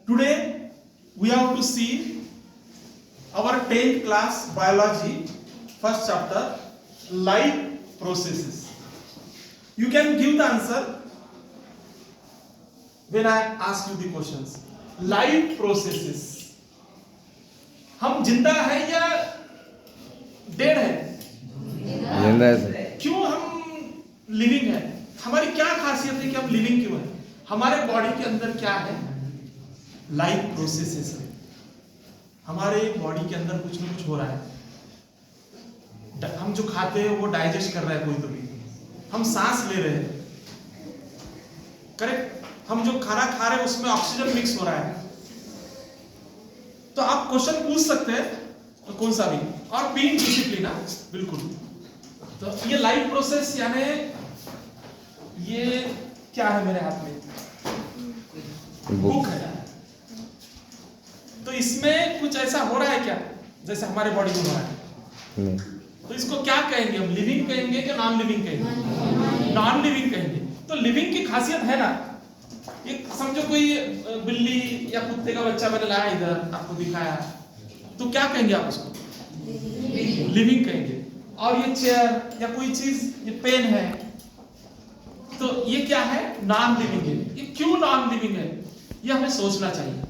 Today we have to see our 10th class biology first chapter, life processes. You can give the answer when I ask you the questions. Life processes. हम जिंदा है या dead है? जिंदा है। क्यों हम लिविंग है? हमारी क्या खासियत है कि हम लिविंग क्यों है? हमारे बॉडी के अंदर क्या है? लाइफ प्रोसेसेस है। हमारे बॉडी के अंदर कुछ ना कुछ हो रहा है। हम जो खाते हैं वो डाइजेस्ट कर रहा है कोई तो भी, हम सांस ले रहे हैं, करेक्ट? हम जो खाना खा रहे हैं उसमें ऑक्सीजन मिक्स हो रहा है। तो आप क्वेश्चन पूछ सकते हैं तो कौन सा भी, और बीइंग डिसिप्लिन, बिल्कुल। तो ये लाइफ प्रोसेस यानी ये क्या है मेरे हाथ में? बुक है। तो इसमें कुछ ऐसा हो रहा है क्या जैसे हमारे बॉडी में हो रहा है? नहीं। तो इसको क्या कहेंगे हम? लिविंग कहेंगे कि नॉन लिविंग कहेंगे? नॉन लिविंग कहेंगे। तो लिविंग की खासियत है ना, ये समझो कोई बिल्ली या कुत्ते का बच्चा मैंने लाया इधर आपको दिखाया, तो क्या कहेंगे आप उसको? लिविंग कहेंगे। और ये चेयर या कोई चीज, ये पेन है, तो ये क्या है? नॉन लिविंग है। ये क्यों नॉन लिविंग है ये हमें सोचना चाहिए।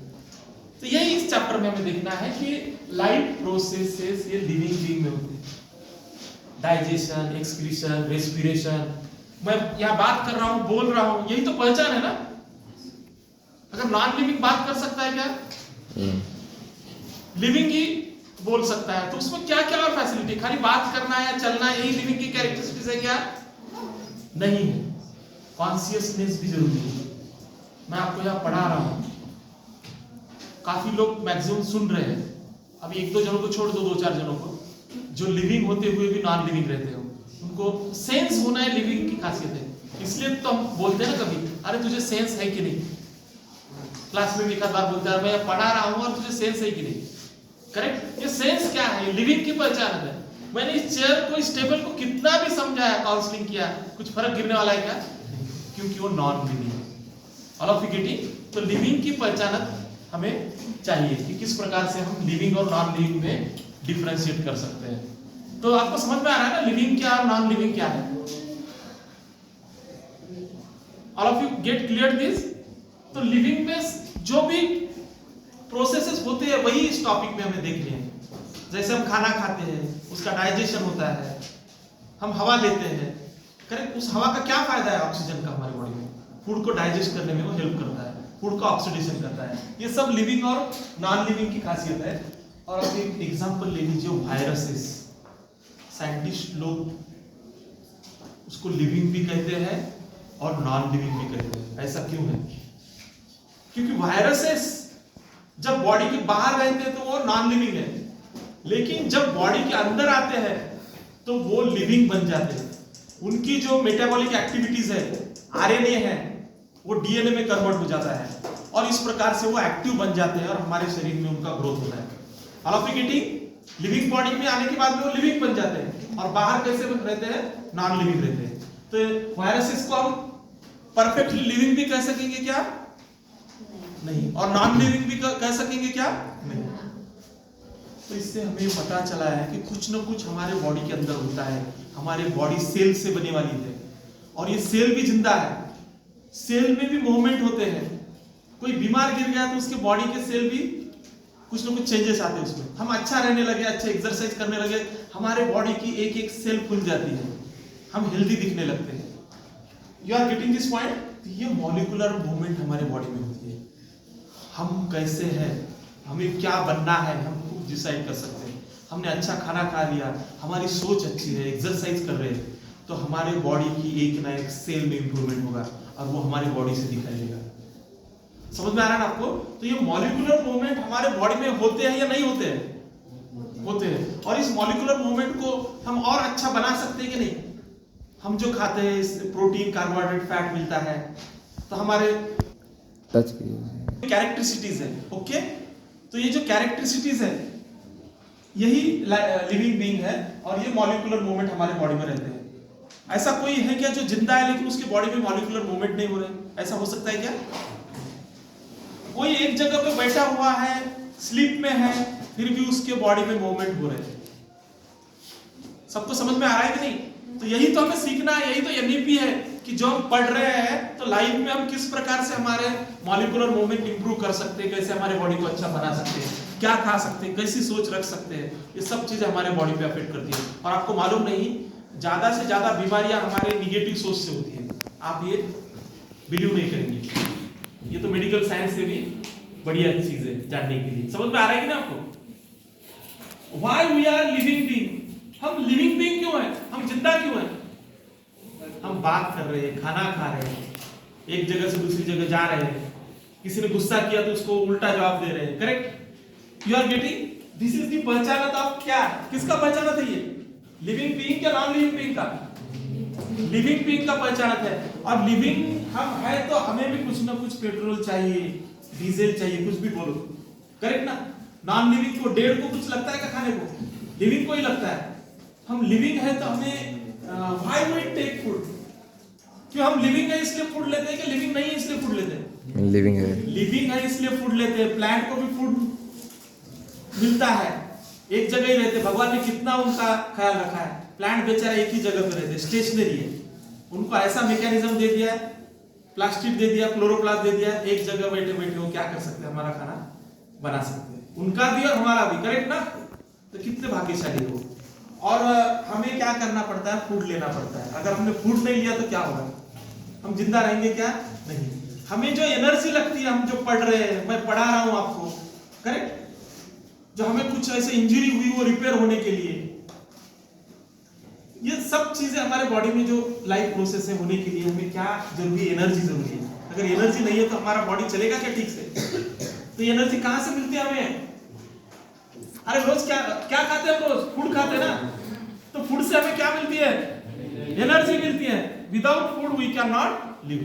तो यही इस चैप्टर में हमें देखना है कि लाइफ प्रोसेसेस ये लिविंग बीइंग में होते हैं। Digestion, excretion, respiration. मैं यहाँ बात कर रहा हूँ, बोल रहा हूँ, यही तो पहचान है ना। अगर नॉन लिविंग बात कर सकता है क्या? लिविंग ही बोल सकता है। तो उसमें क्या क्या और फैसिलिटी? खाली बात करना या चलना यही लिविंग की कैरेक्टरिस्टिक्स है क्या? नहीं है। कॉन्शियसनेस भी जरूरी है। मैं आपको यहाँ पढ़ा रहा हूँ, काफी लोग मैक्सिमम सुन रहे हैं, अभी एक दो जनों को छोड़ दो, दो चार जनों को जो लिविंग होते हुए भी नॉन लिविंग रहते हो, उनको सेंस होना है लिविंग की खासियत है। इसलिए तो हम बोलते हैं ना कभी, अरे तुझे सेंस है कि नहीं? क्लास में भी एक बार बोलता है मैं पढ़ा रहा हूँ और तुझे सेंस है कि नहीं? करेक्ट? ये सेंस क्या है? लिविंग की पहचान है। मैंने इस चेयर को, इस टेबल को कितना भी समझाया, काउंसलिंग किया, कुछ फर्क गिरने वाला है क्या? क्योंकि वो नॉन लिविंग है। All of you getting? तो लिविंग की पहचान हमें चाहिए कि किस प्रकार से हम लिविंग और नॉन लिविंग में डिफरेंशिएट कर सकते हैं। तो आपको समझ में आ रहा है ना लिविंग क्या और नॉन लिविंग क्या है? All of you get clear this? तो लिविंग में जो भी प्रोसेसेस होते हैं वही इस टॉपिक में हमें देखने हैं। जैसे हम खाना खाते हैं, उसका डाइजेशन होता है, हम हवा लेते हैं, करेक्ट? उस हवा का क्या फायदा है ऑक्सीजन का हमारी बॉडी में? फूड को डाइजेस्ट करने में वो हेल्प करता है, फूड का ऑक्सीडेशन करता है। ये सब लिविंग और नॉन लिविंग की खासियत है। और अब एक एग्जांपल ले लीजिए, वायरसेस। साइंटिस्ट लोग उसको लिविंग भी कहते हैं और नॉन लिविंग भी कहते हैं। ऐसा क्यों है? क्योंकि वायरसेस जब बॉडी के बाहर रहते हैं तो वो नॉन लिविंग है, लेकिन जब बॉडी के अंदर आते हैं तो वो लिविंग बन जाते हैं। उनकी जो मेटाबॉलिक एक्टिविटीज है, आरएनए है, वो डीएनए में कन्वर्ट हो जाता है और इस प्रकार से वो एक्टिव बन जाते हैं और हमारे शरीर में उनका ग्रोथ होता है। All of you getting? Living body में आने के बाद में वो लिविंग बन जाते हैं और बाहर कैसे रहते हैं? नॉन लिविंग रहते हैं। तो वायरसेस को हम परफेक्टली लिविंग भी कह सकेंगे क्या? नहीं। और नॉन लिविंग भी कह सकेंगे क्या? नहीं। तो इससे हमें पता चला है कि कुछ ना कुछ हमारे बॉडी के अंदर होता है। हमारे बॉडी सेल से बने वाली है और ये सेल भी जिंदा है। सेल में भी मूवमेंट होते हैं। कोई बीमार गिर गया तो उसके बॉडी के सेल भी कुछ ना कुछ चेंजेस आते हैं उसमें। हम अच्छा रहने लगे, अच्छा एक्सरसाइज करने लगे, हमारे बॉडी की एक एक सेल खुल जाती है, हम हेल्दी दिखने लगते हैं। You are getting this point? ये मॉलिक्यूलर मूवमेंट हमारे बॉडी में होती है। हम कैसे हैं, हमें क्या बनना है, हम खुद डिसाइड कर सकते हैं। हमने अच्छा खाना खा लिया, हमारी सोच अच्छी है, एक्सरसाइज कर रहे हैं, तो हमारे बॉडी की एक ना एक सेल में इंप्रूवमेंट होगा और वो हमारी बॉडी से दिखाई देगा। समझ में आ रहा है ना आपको? तो ये मॉलिक्यूलर मूवमेंट हमारे बॉडी में होते हैं या नहीं होते हैं? होते हैं। और इस मॉलिक्यूलर मूवमेंट को हम और अच्छा बना सकते हैं कि नहीं? हम जो खाते हैं इससे प्रोटीन, कार्बोहाइड्रेट, फैट मिलता है, तो हमारे टच कैरेक्टरिस्टिक्स है। ओके? तो ये जो कैरेक्टरिस्टिक्स है यही लिविंग बीइंग है और ये मॉलिक्यूलर मूवमेंट हमारे बॉडी में रहते हैं। ऐसा कोई है क्या जो जिंदा है लेकिन उसकी बॉडी में मॉलिक्यूलर मूवमेंट नहीं हो रहे? ऐसा हो सकता है क्या? कोई एक जगह पे बैठा हुआ है, स्लीप में है, फिर भी उसके बॉडी में मूवमेंट हो रहे हैं। सबको समझ में आ रहा है कि नहीं? तो यही तो हमें सीखना है, यही तो एनईपी है कि जो हम पढ़ रहे हैं तो लाइफ में हम किस प्रकार से हमारे मॉलिक्यूलर मूवमेंट इंप्रूव कर सकते हैं, कैसे हमारे बॉडी को अच्छा बना सकते हैं, क्या खा सकते हैं, कैसी सोच रख सकते हैं। ये सब चीजें हमारे बॉडी पे अफेक्ट करती है। और आपको मालूम नहीं, ज्यादा से ज्यादा बीमारियां हमारे निगेटिव सोच से होती है। आप ये बिलीव नहीं करेंगे। ये तो मेडिकल साइंस से भी बढ़िया चीज है जानने के लिए। समझ में आ रहा है कि ना आपको? Why we are living being? हम लिविंग बीइंग क्यों है? हम जिंदा क्यों है? हम बात कर रहे हैं, खाना खा रहे हैं, एक जगह से दूसरी जगह जा रहे हैं, किसी ने गुस्सा किया तो उसको उल्टा जवाब दे रहे हैं। Correct? You are getting? This is the पहचानत ऑफ क्या? किसका पहचानत है ये? लिविंग बीइंग क्या नॉन लिविंग बीइंग का? लिविंग बीइंग का पहचानत है। और लिविंग हम है तो हमें भी कुछ ना कुछ पेट्रोल चाहिए, डीजल चाहिए, कुछ भी बोलो। करेक्ट ना? नॉन लिविंग को डेढ़ को कुछ लगता है क्या खाने को? लिविंग को ही लगता है। हम लिविंग है तो हमें व्हाई वी टेक फूड? क्यों हम लिविंग है इसलिए फूड लेते हैं कि लिविंग नहीं है इसलिए फूड लेते हैं? लिविंग है। लिविंग है इसलिए फूड लेते हैं। प्लांट को भी फूड मिलता है, एक जगह ही रहते। भगवान ने कितना उनका ख्याल रखा है। प्लांट बेचारा एक ही जगह पे रहते, स्टेशनरी है। उनको ऐसा मैकेनिज्म दे दिया है, प्लास्टिक दे दिया, क्लोरोप्लास्ट दे दिया, एक जगह बैठे बैठे वो क्या कर सकते हैं? हमारा खाना बना सकते हैं। उनका भी और हमारा भी। करेक्ट ना? तो कितने भाग्यशाली हो। और हमें क्या करना पड़ता है? फूड लेना पड़ता है। अगर हमने फूड नहीं लिया तो क्या होगा? हम जिंदा रहेंगे क्या? नहीं। हमें जो एनर्जी लगती है, हम जो पढ़ रहे हैं, मैं पढ़ा रहा हूं आपको, करेक्ट? जो हमें कुछ ऐसे इंजरी हुई वो रिपेयर होने के लिए, ये सब चीजें हमारे बॉडी में जो लाइफ प्रोसेस है होने के लिए हमें क्या जरूरी? एनर्जी जरूरी है। अगर एनर्जी नहीं है तो हमारा बॉडी चलेगा क्या ठीक से? तो ये एनर्जी कहां से मिलती है हमें? अरे रोज क्या क्या खाते हैं? रोज फूड खाते हैं ना? तो फूड से हमें क्या मिलती है? एनर्जी मिलती है। Without food we can not live.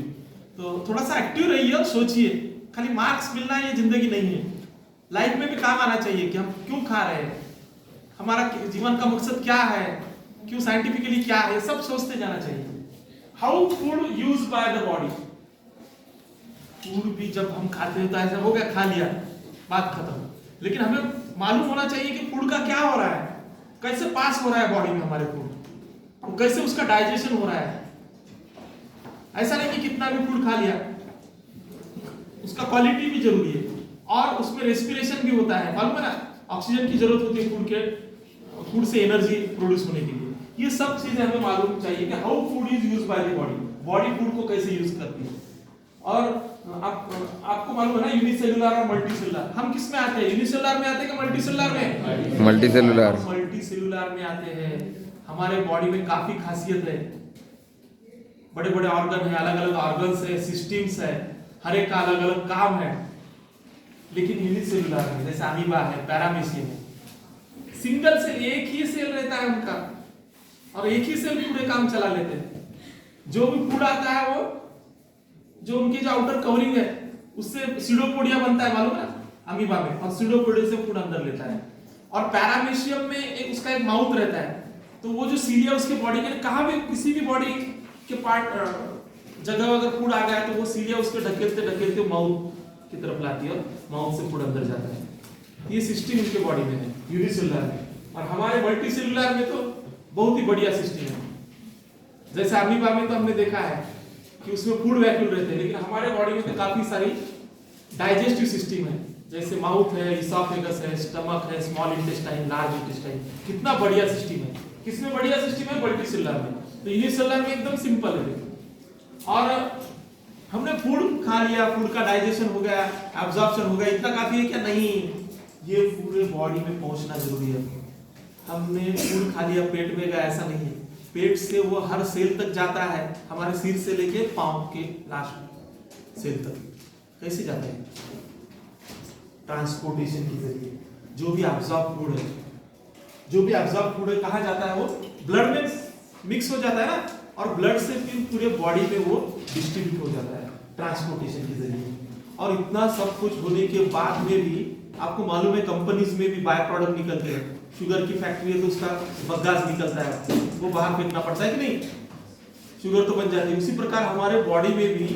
तो थोड़ा सा एक्टिव रहिए और सोचिए। खाली मार्क्स मिलना ये जिंदगी नहीं है। लाइफ में भी काम आना चाहिए कि हम क्यों खा रहे हैं, हमारा जीवन का मकसद क्या है, क्यों साइंटिफिकली क्या है, सब सोचते जाना चाहिए। How food use by the body. Food भी जब हम खाते हैं तो ऐसा हो गया, खा लिया, बात खत्म। लेकिन हमें मालूम होना चाहिए कि फूड का क्या हो रहा है, कैसे पास हो रहा है बॉडी में हमारे फूड, कैसे उसका डाइजेशन हो रहा है। ऐसा नहीं कि कितना भी फूड खा लिया, उसका क्वालिटी भी जरूरी है। और उसमें रेस्पिरेशन भी होता है, मालूम है ना? ऑक्सीजन की जरूरत होती है फूड से एनर्जी प्रोड्यूस होने के लिए। ये सब चीजें हमें मालूम चाहिए कि how food is used by the body. Body food को कैसे यूज करती है। और आपको मालूम है ना यूनिसेलुलर और मल्टीसेलुलर। हम किस में आते हैं? यूनिसेलुलर में आते हैं कि मल्टीसेलुलर में? मल्टीसेलुलर। मल्टीसेलुलर में आते हैं। हमारे बॉडी में काफी खासियत है, बड़े बड़े ऑर्गन है, अलग अलग ऑर्गन्स है, सिस्टम्स है, हर एक का अलग अलग काम है। लेकिन यूनिसेलुलर में जैसे अमीबा है, पैरामीशियम है, सिंगल सेल, एक ही सेल रहता है उनका, और एक ही सेल पूरे काम चला लेते हैं। जो भी फूड आता है वो जो उनकी जो आउटर कवरिंग है उससे सीडोपोडिया बनता है, मालूम है अमीबा में, और सीडोपोडिया से फूड अंदर लेता है। और पैरामीशियम में एक उसका एक माउथ रहता है, तो वो जो सीलिया उसके बॉडी के कहां भी किसी भी बॉडी के पार्ट जगह अगर फूड आ गया तो वो सीलिया उसके ढकेलते ढकेलते माउथ की तरफ लाती है और माउथ से फूड अंदर जाता है। ये सिस्टम इनके बॉडी में है यूनिसेलुलर में। और हमारे मल्टीसेलुलर में तो बहुत ही बढ़िया सिस्टम है। जैसे अमीबा में तो हमने देखा है कि उसमें फूड वैक्यूल रहते हैं, लेकिन हमारे बॉडी में तो काफी सारी डाइजेस्टिव सिस्टम है। जैसे माउथ है, इसोफेगस है, स्टमक है, स्मॉल इंटेस्टाइन, लार्ज इंटेस्टाइन, कितना बढ़िया सिस्टम है। किसमें बढ़िया सिस्टम है? मल्टीसेलुलर में। तो यूनिसेलुलर में एकदम सिंपल है। और हमने फूड खा लिया, फूड का डाइजेशन हो गया, एब्जॉर्प्शन हो गया, इतना काफी है क्या? नहीं, ये पूरे बॉडी में पहुंचना जरूरी है। हमने फूड खा लिया, पेट में गया, ऐसा नहीं है। पेट से वो हर सेल तक जाता है, हमारे सिर से लेके पांव के लास्ट सेल तक। कैसे जाता है? ट्रांसपोर्टेशन के जरिए। जो भी एब्जॉर्ब फूड है, जो भी एब्जॉर्ब फूड है कहाँ जाता है? वो ब्लड में मिक्स हो जाता है ना, और ब्लड से फिर पूरे बॉडी में वो डिस्ट्रीब्यूट हो जाता है ट्रांसपोर्टेशन के जरिए। और इतना सब कुछ होने के बाद में भी आपको मालूम है कंपनीज में भी बाय प्रोडक्ट निकलते हैं। शुगर की फैक्ट्री है तो उसका बगास निकलता है, वो बाहर फेंकना पड़ता है कि नहीं? शुगर तो बन जाती है। उसी प्रकार हमारे बॉडी में भी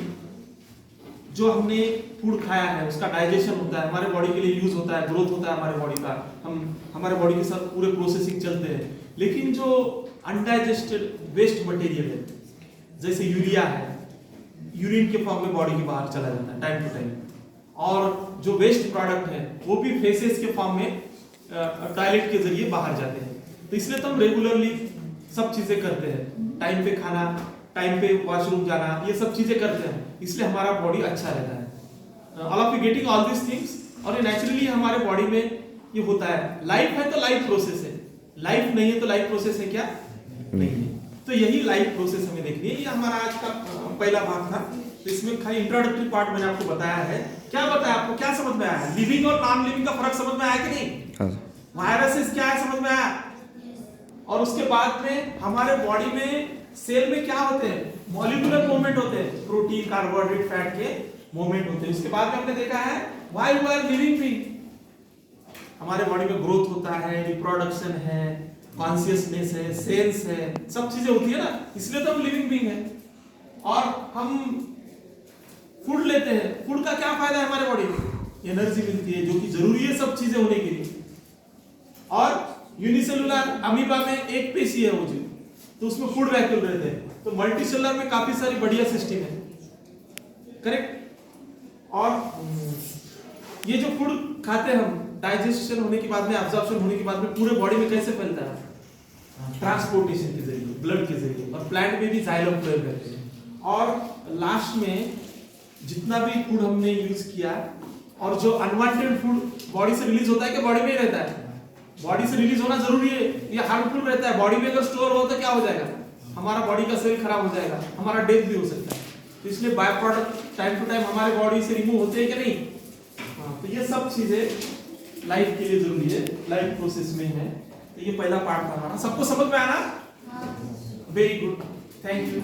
जो हमने फूड खाया है उसका डाइजेशन होता है, हमारे बॉडी के लिए यूज होता है, ग्रोथ होता है हमारे बॉडी का, हमारे बॉडी के साथ पूरे प्रोसेसिंग चलते हैं। लेकिन जो अनडाइजेस्टेड वेस्ट मटेरियल है जैसे यूरिया है, यूरिन के फॉर्म में बॉडी के बाहर चला जाता है टाइम टू टाइम, और जो वेस्ट प्रोडक्ट है वो भी फेसेस के फॉर्म में टॉयलेट के जरिए बाहर जाते हैं। तो इसलिए तो हम रेगुलरली सब चीजें करते हैं, टाइम पे खाना, टाइम पे वॉशरूम जाना, ये सब चीजें करते हैं, इसलिए हमारा बॉडी अच्छा रहता है। All of you getting all this things. और ये नेचुरली हमारे बॉडी में ये होता है। लाइफ है तो लाइफ प्रोसेस है, लाइफ नहीं है तो लाइफ प्रोसेस है क्या? नहीं है। तो यही लाइफ प्रोसेस हमें देखनी है। ये हमारा आज का पहला भाग था। तो इसमें खाली इंट्रोडक्टरी पार्ट मैंने आपको बताया है। क्या बताया आपको, क्या समझ में आया है? लिविंग और नॉन लिविंग का फर्क समझ में आया कि नहीं? हाँ। वायरसेस क्या है समझ में आया? और उसके बाद में हमारे बॉडी में सेल में क्या होते हैं? मॉलिक्यूलर मूवमेंट होते हैं, प्रोटीन, कार्बोहाइड्रेट, फैट के मूवमेंट होते हैं। उसके बाद में हमने देखा है why we are living being. हमारे बॉडी में ग्रोथ होता है, रिप्रोडक्शन है, कॉन्शियसनेस है, सेंस है, सब चीजें होती है ना, इसलिए तो हम लिविंग बीइंग है। और हम फूड लेते हैं, फूड का क्या फायदा है हमारे बॉडी में? एनर्जी मिलती है जो कि जरूरी है सब चीजें होने के लिए। और यूनिसेलुलर अमीबा में एक पेशी है वो जीव, तो उसमें फूड वैक्यूल रहते हैं। तो मल्टीसेलुलर में काफी सारी बढ़िया सिस्टम है, करेक्ट। और ये जो फूड खाते हैं हम, डाइजेशन होने के बाद में, एब्जॉर्प्शन होने के बाद में पूरे बॉडी में कैसे फैलता है? ट्रांसपोर्टेशन के जरिए, ब्लड के जरिए। और प्लांट में भी जाइलम फ्लोएम रहते हैं। और लास्ट में जितना भी फूड हमने यूज किया, और जो अनवांटेड फूड बॉडी से रिलीज होता है कि बॉडी में ही रहता है? बॉडी से रिलीज होना जरूरी है, ये हार्मफुल रहता है। बॉडी में अगर स्टोर हो तो क्या हो जाएगा? हमारा बॉडी का सेल खराब हो जाएगा, हमारा डेथ भी हो सकता है। तो इसलिए by product time to time हमारे बॉडी से रिमूव होते हैं कि नहीं? हाँ, तो ये सब चीजें लाइफ के लिए जरूरी है, लाइफ प्रोसेस में है। तो ये पहला पार्ट था हमारा। सबको समझ में आना? Very good, thank you.